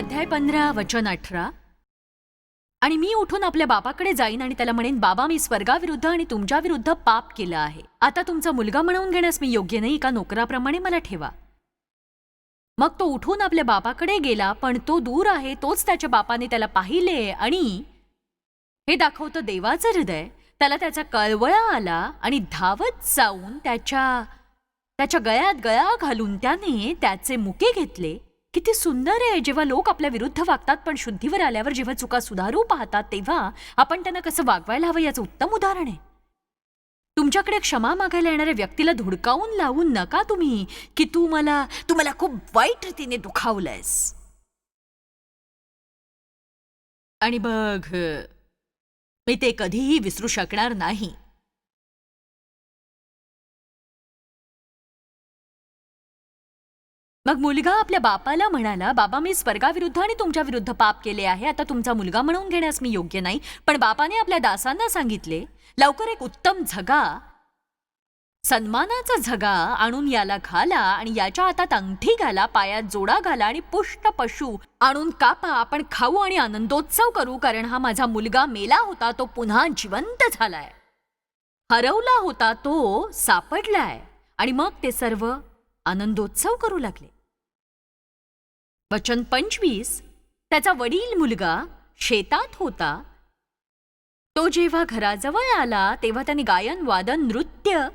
अध्याय 15 वचन 18. आणि मी उठून आपल्या बापाकडे जाईन आणि त्याला म्हणेन, बाबा, मी स्वर्गाविरुद्ध आणि तुमच्या विरुद्ध पाप केलं आहे. आता तुमचा मुलगा म्हणून घेण्यास मी योग्य नाही, एका नोकराप्रमाणे मला ठेवा. मग तो उठून आपल्या बापाकडे गेला, पण तो दूर आहे तोच त्याच्या बापाने त्याला पाहिले. आणि हे दाखवतं देवाचं हृदय. त्याला त्याचा कळवळा आला आणि धावत जाऊन त्याच्या गळ्यात गळा घालून त्याने त्याचे मुके घेतले. किती सुंदर आहे जेव्हा लोक आपल्या विरुद्ध वागतात, पण शुद्धीवर आल्यावर जेव्हा चुका सुधारू पाहतात तेव्हा आपण त्यांना कसं वागवायला हवं याचं उत्तम उदाहरण आहे. तुमच्याकडे क्षमा मागायला येणाऱ्या व्यक्तीला धुडकावून लावून नका तुम्ही की तू मला खूप वाईट रीतीने दुखावलंयस. आणि बघ, मी ते कधीही विसरू शकणार नाही. मग मुलगा आपल्या बापाला म्हणाला, बाबा, मी स्वर्गाविरुद्ध आणि तुमच्या विरुद्ध पाप केले आहे. आता तुमचा मुलगा म्हणून घेण्यास मी योग्य नाही. पण बापाने आपल्या दासांना सांगितले, लवकर एक उत्तम झगा, सन्मानाचा झगा आणून याला घाला आणि याच्या हातात अंगठी घाला, पायात जोडा घाला आणि पुष्ट पशु आणून कापा. आपण खाऊ आणि आनंदोत्सव करू, कारण हा माझा मुलगा मेला होता, तो पुन्हा जिवंत झालाय. हरवला होता, तो सापडलाय. आणि मग ते सर्व आनंदोत्सव करू लागले. वचन 25. त्याचा वडील मुलगा शेतात होता. तो जेव्हा घराजवळ आला तेव्हा त्याने गायन, वादन, नृत्य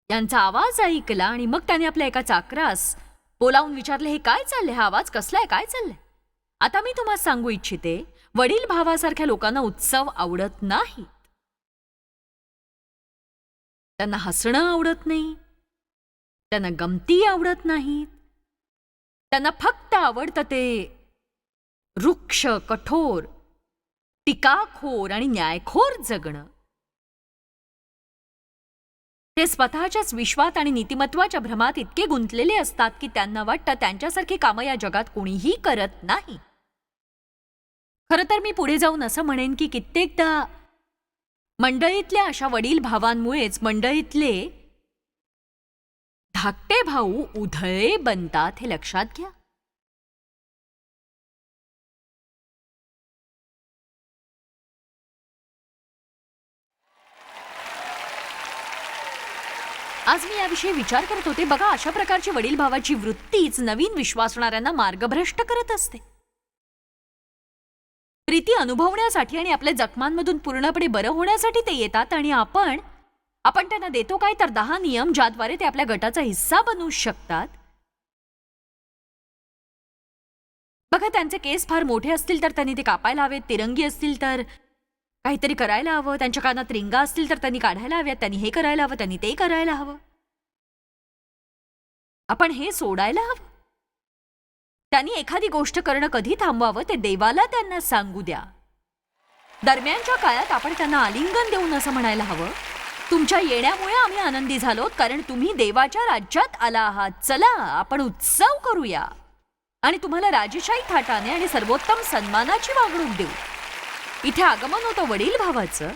यांचा आवाज ऐकला. आणि मग त्याने आपल्या एका चाकरास बोलावून विचारले, हे काय चाललंय? हा आवाज कसलाय? काय चाललंय? आता मी तुम्हाला सांगू इच्छिते, वडील भावासारख्या लोकांना उत्सव आवडत नाही. त्यांना हसणं आवडत नाही, त्यांना गमती आवडत नाहीत. त्यांना फक्त आवडतं ते रुक्ष, कठोर, टीकाखोर आणि न्यायखोर जगणं. ते स्वतःच्याच विश्वात आणि नीतिमत्वाच्या भ्रमात इतके गुंतलेले असतात की त्यांना वाटतं त्यांच्यासारखी कामं या जगात कोणीही करत नाही. खरं तर मी पुढे जाऊन असं म्हणेन की कित्येकदा मंडळीतल्या अशा वडील भावांमुळेच मंडळीतले धाकटे भाऊ उधळे बनतात, हे लक्षात घ्या. आज मी याविषयी विचार करत होते. बघा, अशा प्रकारची वडील भावाची वृत्तीच नवीन विश्वासणाऱ्यांना मार्गभ्रष्ट करत असते. प्रीती अनुभवण्यासाठी आणि आपल्या जखमांमधून पूर्णपणे बरं होण्यासाठी ते येतात. आणि आपण त्यांना देतो काय तर 10 नियम, ज्याद्वारे ते आपल्या गटाचा हिस्सा बनू शकतात. बघा, त्यांचे केस फार मोठे असतील तर त्यांनी ते कापायला हवेत. तिरंगी असतील तर काहीतरी करायला हवं. त्यांच्या कानात रिंगा असतील तर त्यांनी काढायला हव्यात. त्यांनी हे करायला हवं, त्यांनी ते करायला हवं. आपण हे सोडायला हवं. त्यांनी एखादी गोष्ट करणं कधी थांबवावं ते देवाला त्यांना सांगू द्या. दरम्यानच्या काळात आपण त्यांना आलिंगन देऊन असं म्हणायला हवं, तुमच्या येण्यामुळे आम्ही आनंदी झालो, कारण तुम्ही देवाच्या राज्यात आला आहात. चला, आपण उत्सव करूया आणि तुम्हाला राजेशाही थाटाने आणि सर्वोत्तम सन्मानाची वागणूक देऊ. इथे आगमन होतं वडील भावाचं.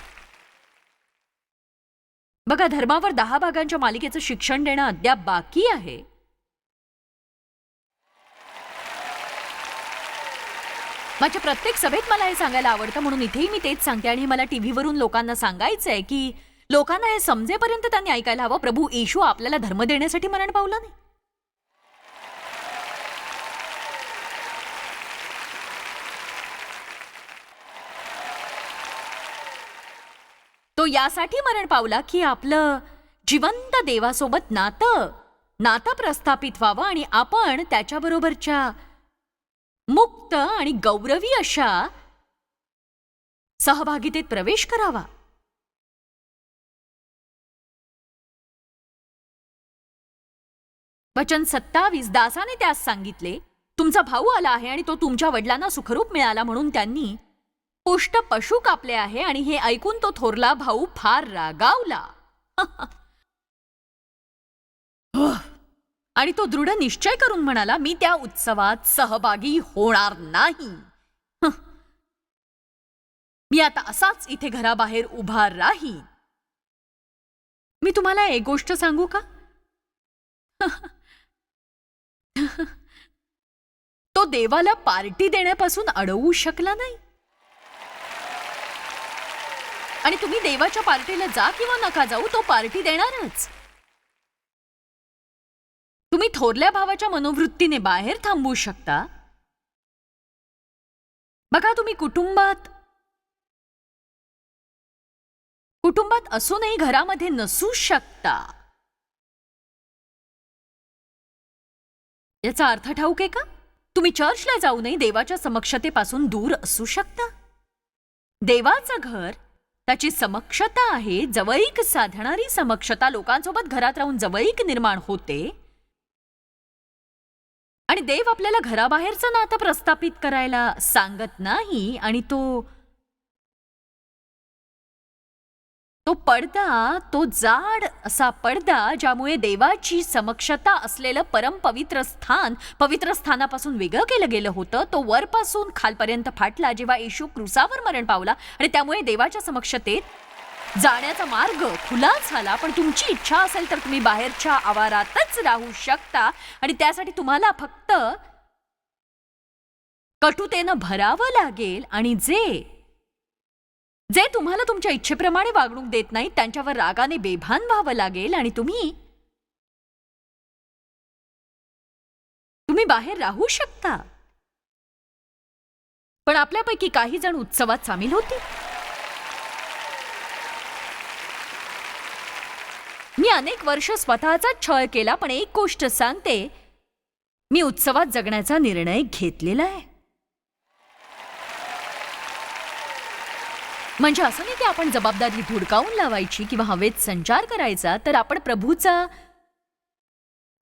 बघा, धर्मावर 10 भागांच्या मालिकेचं शिक्षण देणं अद्याप बाकी आहे. माझ्या प्रत्येक सभेत मला हे सांगायला आवडतं, म्हणून इथेही मी तेच सांगते. आणि मला टीव्हीवरून लोकांना सांगायचंय की लोकांना हे समजेपर्यंत त्यांनी ऐकायला हवं, प्रभू येशू आपल्याला धर्म देण्यासाठी मरण पावला नाही. तो यासाठी मरण पावला की आपलं जिवंत देवासोबत नातं प्रस्थापित व्हावं आणि आपण त्याच्याबरोबरच्या मुक्त आणि गौरवी अशा सहभागितेत प्रवेश करावा. वचन 27. दासाने त्यास सांगितले, तुमचा भाऊ आला आहे आणि तो तुमच्या वडिलांना सुखरूप मिळाला, म्हणून त्यांनी पुष्ट पशु कापले आहे. आणि हे ऐकून तो थोरला भाऊ फार रागावला. आणि तो दृढ निश्चय करून म्हणाला, मी त्या उत्सवात सहभागी होणार नाही. मी आता असाच इथे घराबाहेर उभा राहीन. मी तुम्हाला एक गोष्ट सांगू का? तो देवाला पार्टी देण्यापासून अडवू शकला नाही. आणि तुम्ही देवाच्या पार्टीला जा किंवा नका जाऊ, तो पार्टी देणारच. तुम्ही थोरल्या भावाच्या मनोवृत्तीने बाहेर थांबवू शकता. बघा, तुम्ही कुटुंबात असूनही घरामध्ये नसू शकता. याचा अर्थ ठाऊक आहे का? तुम्ही चर्चला जाऊ नये, देवाच्या समक्षतेपासून दूर असू शकता. देवाचं घर, त्याची समक्षता आहे, जवळीक साधणारी समक्षता. लोकांसोबत घरात राहून जवळीक निर्माण होते. आणि देव आपल्याला घराबाहेरचं नातं प्रस्थापित करायला सांगत नाही. आणि तो पडदा, तो जाड असा पडदा, ज्यामुळे देवाची समक्षता असलेलं परमपवित्र स्थान पवित्र स्थानापासून वेगळं केलं गेलं होतं, तो वरपासून खालपर्यंत फाटला जेव्हा येशू क्रूसावर मरण पावला. आणि त्यामुळे देवाच्या समक्षतेत जाण्याचा मार्ग खुला झाला. पण तुमची इच्छा असेल तर तुम्ही बाहेरच्या आवारातच राहू शकता. आणि त्यासाठी तुम्हाला फक्त कटुतेनं भरावं लागेल. आणि जे तुम्हाला तुमच्या इच्छेप्रमाणे वागणूक देत नाहीत त्यांच्यावर रागाने बेभान व्हावं लागेल. आणि तुम्ही बाहेर राहू शकता. पण आपल्यापैकी काही जण उत्सवात सामील होतील. मी अनेक वर्ष स्वतःचा छळ केला, पण एक गोष्ट सांगते, मी उत्सवात जगण्याचा निर्णय घेतलेला आहे. म्हणजे असं नाही की आपण जबाबदारी धुडकावून लावायची किंवा हवेत संचार करायचा, तर आपण प्रभूचा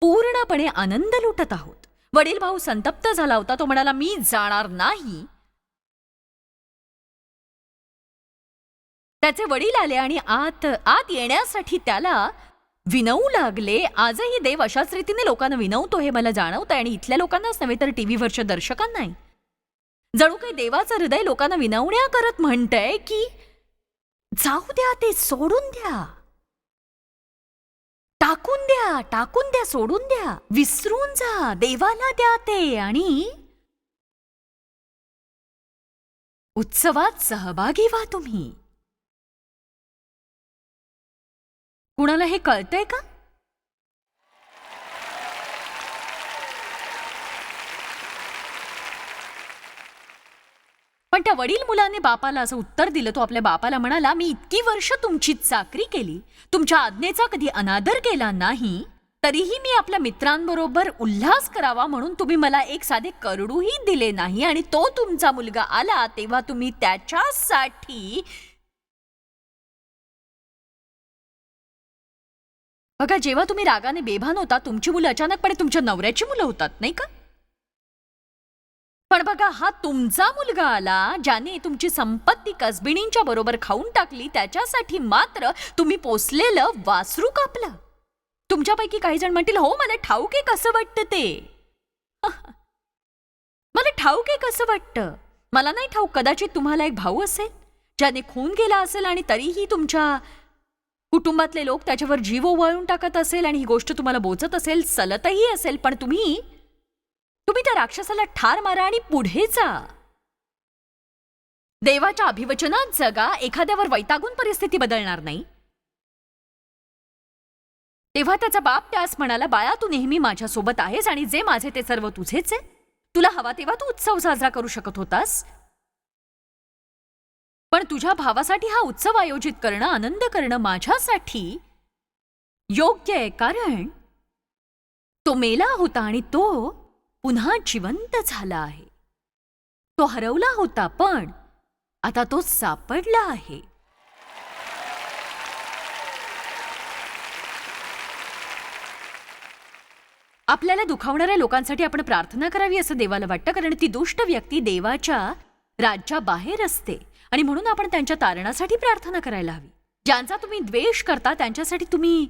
पूर्णपणे आनंद लुटत आहोत. वडील भाऊ संतप्त झाला होता. तो म्हणाला, मी जाणार नाही. त्याचे वडील आले आणि आत येण्यासाठी त्याला विनवू लागले. आजही देव अशाच रीतीने लोकांना विनवतो हे मला जाणवतं. आणि इथल्या लोकांनाच नव्हे तर टीव्हीवरच्या दर्शकांनाही. जणू काही देवाचं हृदय लोकांना विनवण्या करत म्हणतंय की जाऊ द्या, ते सोडून द्या, टाकून द्या, सोडून द्या, विसरून जा, देवाला द्या ते आणि उत्सवात सहभागी व्हा तुम्ही. कुणाला हे कळतंय का? पण त्या वडील मुलाने बापाला असं उत्तर दिलं. तो आपल्या बापाला म्हणाला, मी इतकी वर्ष तुमची चाकरी केली, तुमच्या आज्ञेचा कधी अनादर केला नाही, तरीही मी आपल्या मित्रांबरोबर उल्हास करावा म्हणून तुम्ही मला एक साधे करडूही दिले नाही. आणि तो तुमचा मुलगा आला तेव्हा तुम्ही त्याच्यासाठी. बघा, जेव्हा तुम्ही रागाने बेभान होता, तुमची मुलं अचानकपणे तुमच्या नवऱ्याची मुलं होतात, नाही का? पण बघा, हा तुमचा मुलगा आला ज्याने तुमची संपत्ती कसबिणींच्या बरोबर खाऊन टाकली. त्याच्यासाठी मात्र तुम्ही पोसलेलं वासरू कापलं. तुमच्यापैकी काही जण म्हणतील, हो मला ठाऊक आहे कसं वाटतं ते. मला ठाऊक आहे कसं वाटतं. मला नाही ठाऊक. कदाचित तुम्हाला एक भाऊ असेल ज्याने खून केला असेल आणि तरीही तुमच्या कुटुंबातले लोक त्याच्यावर जीव ओवाळून टाकत असेल आणि ही गोष्ट तुम्हाला बोचत असेल, सलतही असेल. पण तुम्ही त्या राक्षसाला ठार मारा आणि पुढे जा. देवाच्या अभिवचनात जगा. एखाद्यावर वैतागून परिस्थिती बदलणार नाही. तेव्हा त्याचा बाप त्यास म्हणाला, बाळा, तू नेहमी माझ्यासोबत आहेस आणि जे माझे ते सर्व तुझेच आहे. तुला हवा तेव्हा तू उत्सव साजरा करू शकत होतास. पण तुझ्या भावासाठी हा उत्सव आयोजित करणं, आनंद करणं माझ्यासाठी योग्य आहे. कारण तो मेला होता आणि तो पुन्हा जिवंत झाला आहे. तो हरवला होता पण आता तो सापडला आहे. आपल्याला दुखावणाऱ्या लोकांसाठी आपण प्रार्थना करावी असं देवाला वाटतं, कारण ती दुष्ट व्यक्ती देवाच्या राज्याबाहेर असते आणि म्हणून आपण त्यांच्या तारणासाठी प्रार्थना करायला हवी. ज्यांचा तुम्ही द्वेष करता त्यांच्यासाठी तुम्ही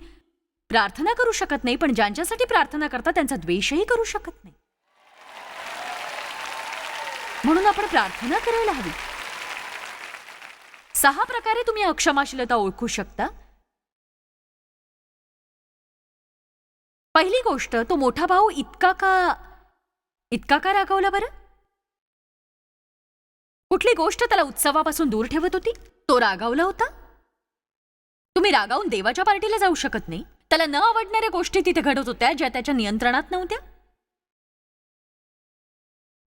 प्रार्थना करू शकत नाही, पण ज्यांच्यासाठी प्रार्थना करता त्यांचा द्वेषही करू शकत नाही. म्हणून आपण प्रार्थना करायला हवी. 6 प्रकारे तुम्ही अक्षमाशीलता ओळखू शकता. पहिली गोष्ट, तो मोठा भाऊ इतका का इतका का रागावला बरं? कुठली गोष्ट त्याला उत्सवापासून दूर ठेवत होती? तो रागावला होता? तुम्ही रागावून देवाच्या पार्टीला जाऊ शकत नाही. त्याला न आवडणाऱ्या गोष्टी तिथे घडत होत्या ज्या त्याच्या नियंत्रणात नव्हत्या.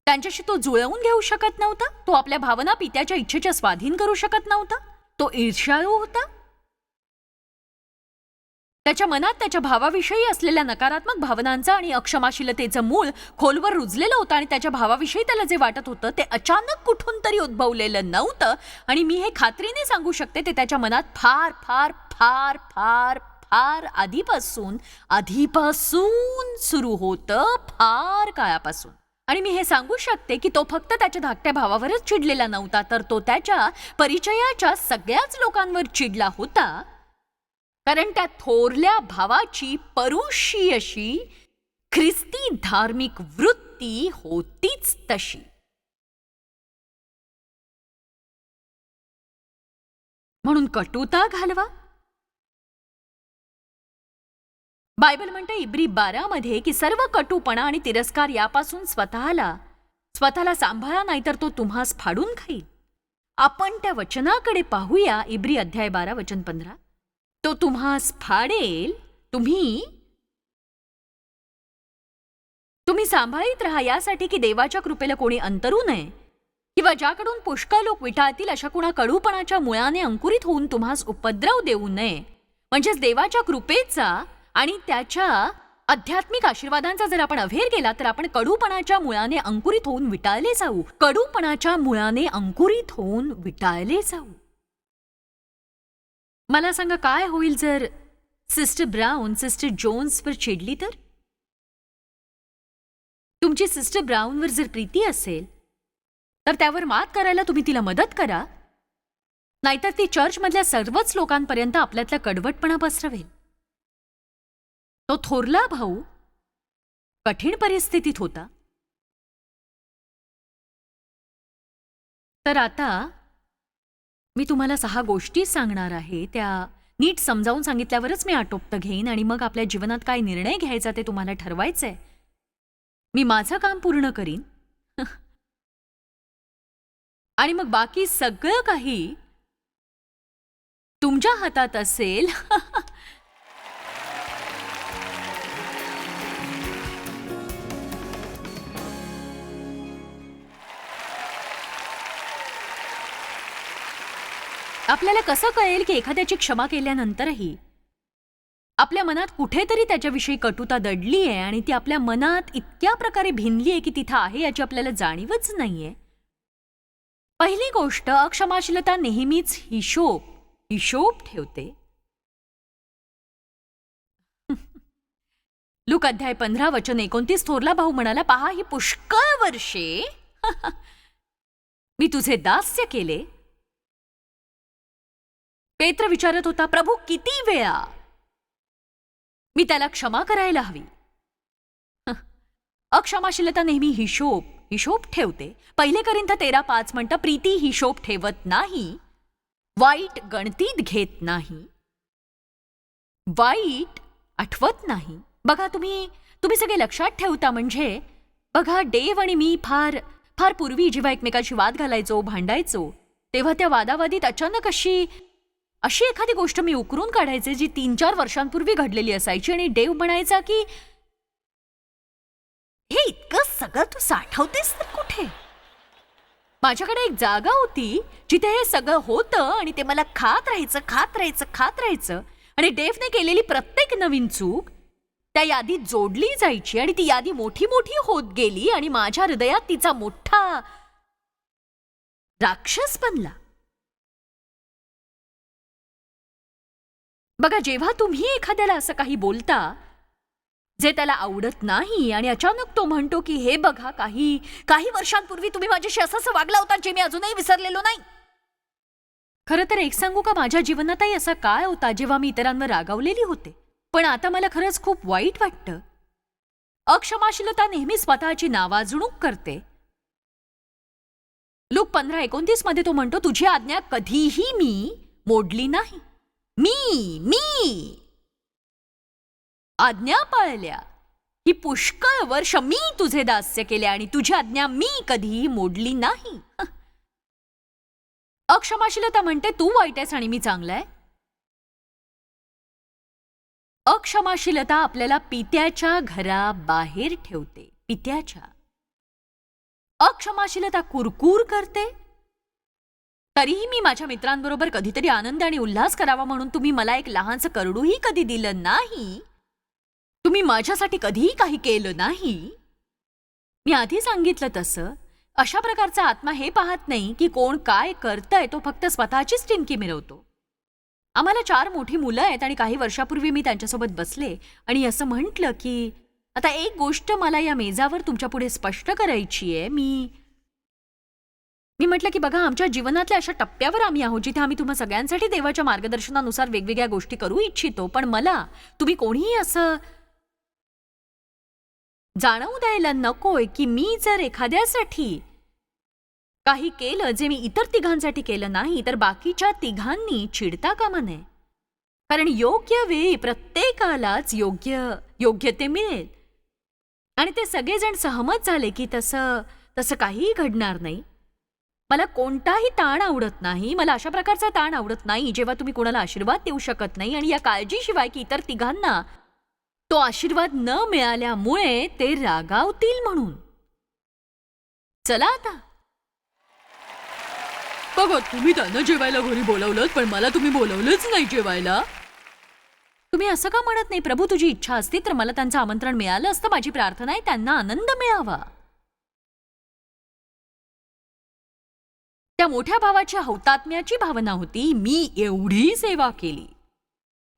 त्यांच्याशी तो जुळवून घेऊ शकत नव्हता. तो आपल्या भावना पित्याच्या इच्छेच्या स्वाधीन करू शकत नव्हता. तो ईर्ष्याळू होता. त्याच्या मनात त्याच्या भावाविषयी असलेल्या नकारात्मक भावनांचा आणि अक्षमाशीलतेचं मूळ खोलवर रुजलेलं होतं आणि त्याच्या भावाविषयी त्याला जे वाटत होतं ते अचानक कुठून तरी उद्भवलेलं नव्हतं. आणि मी हे खात्रीने सांगू शकते ते त्याच्या मनात फार फार फार फार फार आधीपासून सुरू होतं, फार काळापासून. आणि मी हे सांगू शकते की तो फक्त त्याच्या धाकट्या भावावरच चिडलेला नव्हता, तर तो त्याच्या परिचयाच्या सगळ्याच लोकांवर चिडला होता. कारण त्या थोरल्या भावाची परुषी अशी ख्रिस्ती धार्मिक वृत्ती होतीच तशी. म्हणून कटुता घालवा. बायबल म्हणते इब्री 12 मध्ये की सर्व कटुपणा आणि तिरस्कार यापासून स्वतःला सांभाळा, नाहीतर तो तुम्हास फाडून खाईल. आपण त्या वचनाकडे पाहूया. इब्री अध्याय 12 वचन 15. तो तुम्हास फाडेल. तुम्ही सांभाळीत राहा यासाठी की देवाच्या कृपेला कोणी अंतरू नये, किंवा ज्याकडून पुष्कळ लोक विटाळतील अशा कुणा कडूपणाच्या मुळाने अंकुरित होऊन तुम्हास उपद्रव देऊ नये. म्हणजेच देवाच्या कृपेचा आणि त्याच्या आध्यात्मिक आशीर्वादांचा जर आपण अव्हेर केला तर आपण कडूपणाच्या मुळाने अंकुरित होऊन विटाळले जाऊ. कडूपणाच्या मुळाने अंकुरित होऊन विटाळले जाऊ. मला सांगा, काय होईल जर सिस्टर ब्राउन सिस्टर जोन्सवर चिडली तर? तुमची सिस्टर ब्राउनवर जर प्रीती असेल तर त्यावर मात करायला तुम्ही तिला मदत करा, नाहीतर ती चर्चमधल्या सर्वच लोकांपर्यंत आपल्यातला कडवटपणा पसरवेल. तो थोरला भाऊ कठीण परिस्थितीत होता. तर आता मी तुम्हाला 6 गोष्टी सांगणार आहे. त्या नीट समजावून सांगितल्यावरच मी आटोपतं घेईन आणि मग आपल्या जीवनात काय निर्णय घ्यायचा ते तुम्हाला ठरवायचंय. मी माझं काम पूर्ण करीन आणि मग बाकी सगळं काही तुमच्या हातात असेल. आपल्याला कसं कळेल की एखाद्याची क्षमा केल्यानंतरही आपल्या मनात कुठेतरी त्याच्याविषयी कटुता दडली आहे आणि ती आपल्या मनात इतक्या प्रकारे भिनली आहे की तिथं आहे याची आपल्याला जाणीवच नाहीये. पहिली गोष्ट, अक्षमाशीलता नेहमीच हिशोब ठेवते. लूक अध्याय 15 वचन 29. थोरला भाऊ म्हणाला, पहा ही पुष्कळ वर्षे मी तुझे दास्य केले. पेत्र विचारत होता, प्रभू किती वेळा मी त्याला क्षमा करायला हवी? अक्षमाशीलता नेहमी हिशोब ठेवते. 1 कोरिन्थ 13:5 म्हणतं, प्रीती हिशोब ठेवत नाही, वाईट गणतीत घेत नाही, वाईट आठवत नाही. बघा, तुम्ही सगळे लक्षात ठेवता. म्हणजे बघा, डेव आणि मी फार पूर्वी जेव्हा एकमेकांशी वाद घालायचो, भांडायचो, तेव्हा त्या वादावादीत अचानक अशी एखादी गोष्ट मी उकरून काढायचे जी 3-4 वर्षांपूर्वी घडलेली असायची आणि डेव म्हणायचा की हे इतकं सगळं तू साठवतेस तर कुठे? माझ्याकडे एक जागा होती जिथे हे सगळं होतं आणि ते मला खात राहायचं आणि डेवने केलेली प्रत्येक नवीन चूक त्या यादीत जोडली जायची आणि ती यादी मोठी होत गेली आणि माझ्या हृदयात तिचा मोठा राक्षस बनला. बघा, जेव्हा तुम्ही एखाद्याला असं काही बोलता जे त्याला आवडत नाही आणि अचानक तो म्हणतो की हे बघा, काही वर्षांपूर्वी तुम्ही माझ्याशी असं वागला होता जे मी अजूनही विसरलेलो नाही. खरं तर एक सांगू का, माझ्या जीवनातही असा काळ होता जेव्हा मी इतरांवर रागावलेली होते, पण आता मला खरंच खूप वाईट वाटतं. अक्षमाशीलता नेहमी स्वतःची नावाजणूक करते. लूक 15:29 मध्ये तो म्हणतो, तुझी आज्ञा कधीही मी मोडली नाही. मी आज्ञा पाळल्या. ही पुष्कळ वर्ष मी तुझे दास्य केले आणि तुझी आज्ञा मी कधीही मोडली नाही. अक्षमाशीलता म्हणते तू वाईट आहेस आणि मी चांगला आहे. अक्षमाशीलता आपल्याला पित्याच्या घराबाहेर ठेवते. पित्याच्या. अक्षमाशीलता कुरकुर करते. तरीही मी माझ्या मित्रांबरोबर कधीतरी आनंद आणि उल्हास करावा म्हणून तुम्ही मला एक लहानसं करडूही कधी दिलं नाही. तुम्ही माझ्यासाठी कधीही काही केलं नाही. मी आधी सांगितलं तसं अशा प्रकारचा आत्मा हे पाहत नाही की कोण काय करतंय, तो फक्त स्वतःचीच टिनकी मिरवतो. आम्हाला 4 मोठी मुलं आहेत आणि काही वर्षापूर्वी मी त्यांच्यासोबत बसले आणि असं म्हटलं की आता एक गोष्ट मला या मेजावर तुमच्या पुढे स्पष्ट करायची आहे. मी म्हटलं की बघा, आमच्या जीवनातल्या अशा टप्प्यावर आम्ही आहोत जिथे आम्ही तुम्हा सगळ्यांसाठी देवाच्या मार्गदर्शनानुसार वेगवेगळ्या गोष्टी करू इच्छितो, पण मला तुम्ही कोणीही असं जाणवू द्यायला नकोय की मी जर एखाद्यासाठी काही केलं जे मी इतर तिघांसाठी केलं नाही तर बाकीच्या तिघांनी चिडता कामा नये. कारण योग्य वेळी प्रत्येकालाच योग्य ते मिळेल. आणि ते सगळेजण सहमत झाले की तसं काहीही घडणार नाही. मला कोणताही ताण आवडत नाही. मला अशा प्रकारचा ताण आवडत नाही जेव्हा तुम्ही कोणाला आशीर्वाद देऊ शकत नाही आणि या काळजीशिवाय की इतर तिघांना तो आशीर्वाद न मिळाल्यामुळे ते रागावतील म्हणून. चला आता. बघा, तुम्ही त्यांना जेवायला घरी बोलावलं पण मला तुम्ही बोलावलंच नाही जेवायला. तुम्ही असं का म्हणत नाही? प्रभू, तुझी इच्छा असती तर मला त्यांचं आमंत्रण मिळालं असतं. माझी प्रार्थना आहे त्यांना आनंद मिळावा. त्या मोठ्या भावाच्या हौतात्म्याची भावना होती. मी एवढी सेवा केली.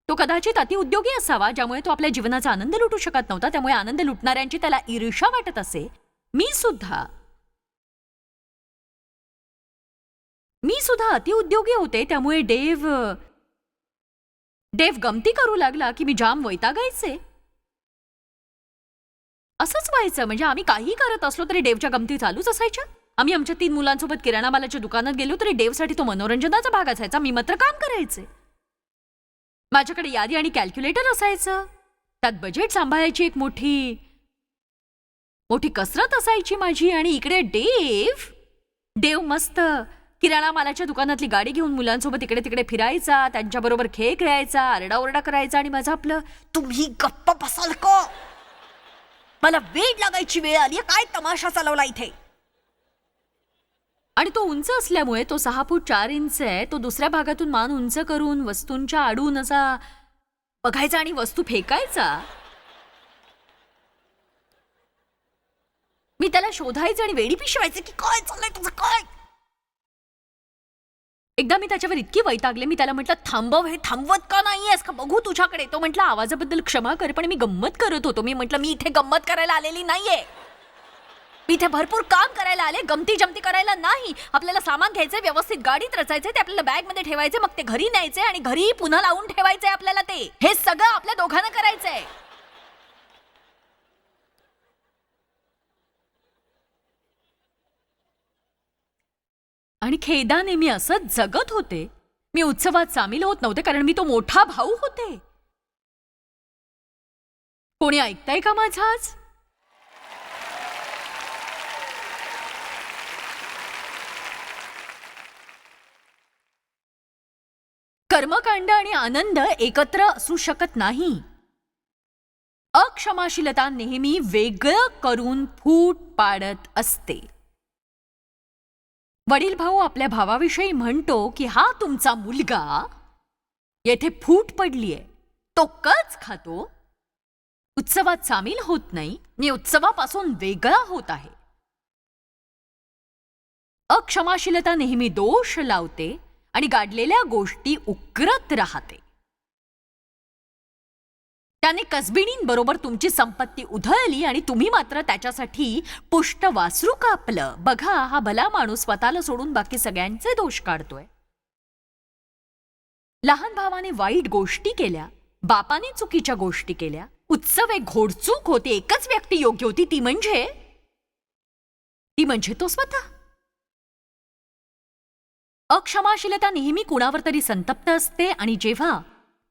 तो कदाचित अतिउद्योगी असावा ज्यामुळे तो आपल्या जीवनाचा आनंद लुटू शकत नव्हता. त्यामुळे आनंद लुटणाऱ्यांची त्याला ईर्ष्या वाटत असे. मी सुद्धा अतिउद्योगी होते. त्यामुळे डेव गमती करू लागला की मी जाम वैतागायचे. असंच व्हायचं. म्हणजे आम्ही काही करत असलो तरी डेवच्या गमती चालूच असायच्या. आम्ही आमच्या 3 मुलांसोबत किराणा मालाच्या दुकानात गेलो तरी डेवसाठी तो मनोरंजनाचा भाग असायचा. मी मात्र काम करायचे. माझ्याकडे यादी आणि कॅल्क्युलेटर असायचं. त्यात बजेट सांभाळायची एक मोठी कसरत असायची माझी. आणि इकडे डेव मस्त किराणा मालाच्या दुकानातली गाडी घेऊन मुलांसोबत इकडे तिकडे फिरायचा, त्यांच्याबरोबर खेळ खेळायचा, आरडाओरडा करायचा. आणि माझं आपलं, तुम्ही गप्प बसाल का? मला वेळ लागायची वेळ आली. काय तमाशा चालवला इथे? आणि तो उंच असल्यामुळे, तो 6 फूट 4 इंच आहे, तो दुसऱ्या भागातून मान उंच करून वस्तूंच्या आडून असा बघायचा आणि वस्तू फेकायचा. मी त्याला शोधायचं आणि वेडी पिशवायचे की काय चाललंय तुझं काय. एकदा मी त्याच्यावर इतकी वैतागले, मी त्याला म्हटलं, थांबव, हे थांबवत का नाहीयेस का बघू तुझ्याकडे. तो म्हटला, आवाजाबद्दल क्षमा कर पण मी गंमत करत होतो. मी म्हटलं, मी इथे गंमत करायला आलेली नाहीये. मी इथे भरपूर काम करायला आले, गमती जमती करायला नाही. आपल्याला सामान घ्यायचंय, व्यवस्थित गाडीत रचायचंय, ते आपल्याला बॅग मध्ये ठेवायचे, मग ते घरी न्यायचे आणि घरी पुन्हा लावून ठेवायचंय आपल्याला. हे सगळं आपल्या दोघांना करायचंय. आणि खेदाने मी असंच जगत होते. मी उत्सवात सामील होत नव्हते कारण मी तो मोठा भाऊ होते. कोणी ऐकताय का माझा आज? कर्मकांड आणि आनंद एकत्र असू शकत नाही. अक्षमाशीलता नेहमी वेगळं करून फूट पाडत असते. वडील भाऊ आपल्या भावाविषयी म्हणतो की हा तुमचा मुलगा येथे फूट पडलीये, तो कच खातो, उत्सवात सामील होत नाही, मी उत्सवापासून वेगळा होत आहे. अक्षमाशीलता नेहमी दोष लावते आणि गाडलेल्या गोष्टी उकरत राहते. त्याने कसबिणींबरोबर तुमची संपत्ती उधळली आणि तुम्ही मात्र त्याच्यासाठी पुष्ट वासरू कापलं. बघा, हा भला माणूस स्वतःला सोडून बाकी सगळ्यांचे दोष काढतोय. लहान भावाने वाईट गोष्टी केल्या, बापाने चुकीच्या गोष्टी केल्या. उत्सव एक घोडचूक होती. एकच व्यक्ती योग्य होती, ती म्हणजे तो स्वतः. अक्षमाशीलता नेहमी कुणावर तरी संतप्त असते आणि जेव्हा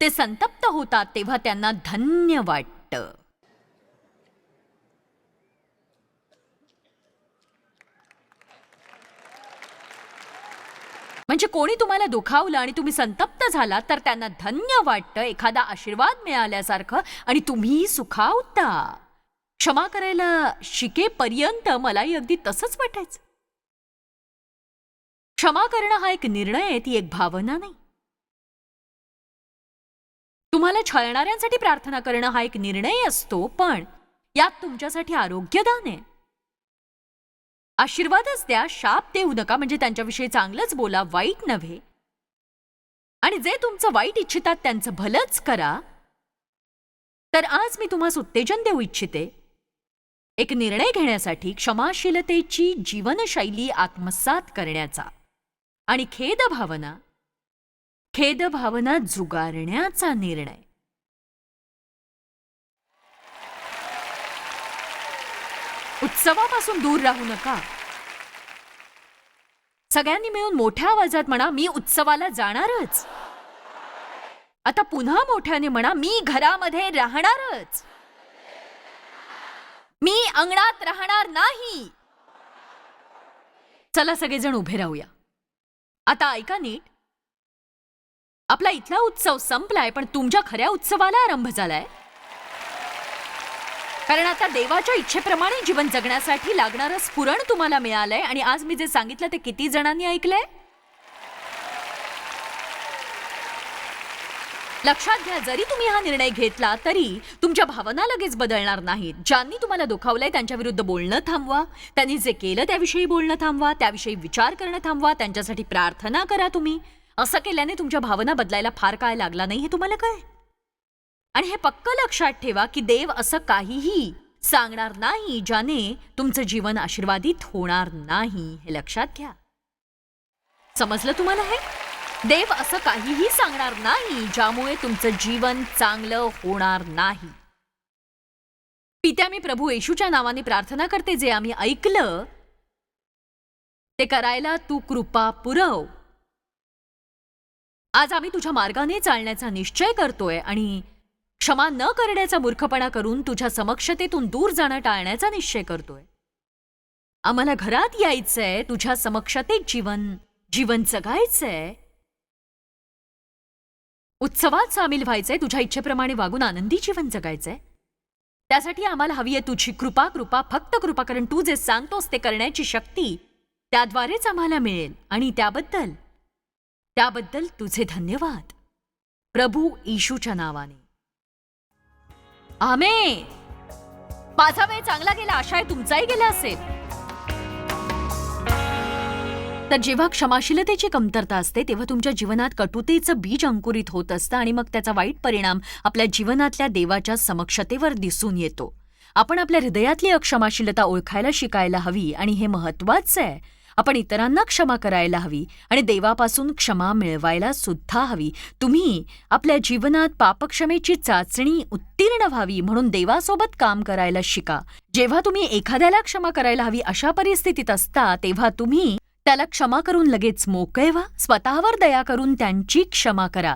ते संतप्त होतात तेव्हा त्यांना धन्य वाटतं. म्हणजे कोणी तुम्हाला दुखावलं आणि तुम्ही संतप्त झाला तर त्यांना धन्य वाटतं, एखादा आशीर्वाद मिळाल्यासारखं, आणि तुम्हीही सुखावता. क्षमा करायला शिकेपर्यंत मलाही अगदी तसंच वाटायचं. क्षमा करणं हा एक निर्णय आहे, ती एक भावना नाही. तुम्हाला छळणाऱ्यांसाठी प्रार्थना करणं हा एक निर्णय असतो, पण यात तुमच्यासाठी आरोग्यदान आहे. आशीर्वादच द्या, शाप देऊ नका, म्हणजे त्यांच्याविषयी चांगलंच बोला, वाईट नव्हे. आणि जे तुमचं वाईट इच्छितात त्यांचं भलंच करा. तर आज मी तुम्हाला उत्तेजन देऊ इच्छिते, एक निर्णय घेण्यासाठी क्षमाशीलतेची जीवनशैली आत्मसात करण्याचा आणि खेद भावना जुगारण्याचा निर्णय. उत्सवापासून दूर राहू नका. सगळ्यांनी मिळून मोठ्या आवाजात म्हणा, मी उत्सवाला जाणारच. आता पुन्हा मोठ्याने म्हणा, मी घरामध्ये राहणारच. मी अंगणात राहणार नाही. चला सगळेजण उभे राहूया. आता ऐका नीट. आपला इथला उत्सव संपलाय, पण तुमच्या खऱ्या उत्सवाला आरंभ झालाय. कारण आता देवाच्या इच्छेप्रमाणे जीवन जगण्यासाठी लागणारं स्फुरण तुम्हाला मिळालंय. आणि आज मी जे सांगितलं ते किती जणांनी ऐकलंय? लक्षात घ्या, जरी तुम्ही हा निर्णय घेतला तरी तुमच्या भावना लगेच बदलणार नाहीत. ज्यांनी तुम्हाला दुखावलंय त्यांच्या विरुद्ध बोलणं थांबवा. त्यांनी जे केलं त्याविषयी बोलणं थांबवा. त्याविषयी विचार करणं थांबवा. त्यांच्यासाठी प्रार्थना करा. तुम्ही असं केल्याने तुमच्या भावना बदलायला फार काय लागला नाही, हे तुम्हाला कळेल. आणि हे पक्क लक्षात ठेवा की देव असं काहीही सांगणार नाही ज्याने तुमचं जीवन आशीर्वादित होणार नाही. हे लक्षात घ्या. समजलं तुम्हाला हे? देव असं काहीही सांगणार नाही ज्यामुळे तुमचं जीवन चांगलं होणार नाही. पित्या, मी प्रभू येशूच्या नावाने प्रार्थना करते, जे आम्ही ऐकलं ते करायला तू कृपा पुरव. आज आम्ही तुझ्या मार्गाने चालण्याचा निश्चय करतोय आणि क्षमा न करण्याचा मूर्खपणा करून तुझ्या समक्षतेतून दूर जाणं टाळण्याचा निश्चय करतोय. आम्हाला घरात यायचंय, तुझ्या समक्षतेत जीवन जगायचंय, उत्सवात सामील व्हायचंय, तुझ्या इच्छेप्रमाणे वागून आनंदी जीवन जगायचंय. त्यासाठी आम्हाला हवी आहे तुझी कृपा, फक्त कृपा. कारण तू जे सांगतोस ते करण्याची शक्ती त्याद्वारेच आम्हाला मिळेल. आणि त्याबद्दल तुझे धन्यवाद प्रभू येशूच्या नावाने. आमेन. माझा वेळ चांगला गेला, आशा तुमचाही गेला असेल. तर जेव्हा क्षमाशीलतेची कमतरता असते तेव्हा तुमच्या जीवनात कटुतेचं बीज अंकुरित होत असतं आणि मग त्याचा वाईट परिणाम आपल्या जीवनातल्या देवाच्या समक्षतेवर दिसून येतो. आपण आपल्या हृदयातली अक्षमाशीलता ओळखायला शिकायला हवी आणि हे महत्वाचं आहे. आपण इतरांना क्षमा करायला हवी आणि देवापासून क्षमा मिळवायला सुद्धा हवी. तुम्ही आपल्या जीवनात पापक्षमेची चाचणी उत्तीर्ण व्हावी म्हणून देवासोबत काम करायला शिका. जेव्हा तुम्ही एखाद्याला क्षमा करायला हवी अशा परिस्थितीत असता तेव्हा तुम्ही त्याला क्षमा करून लगेच मोकळे व्हा. स्वतःवर दया करून त्यांची क्षमा करा.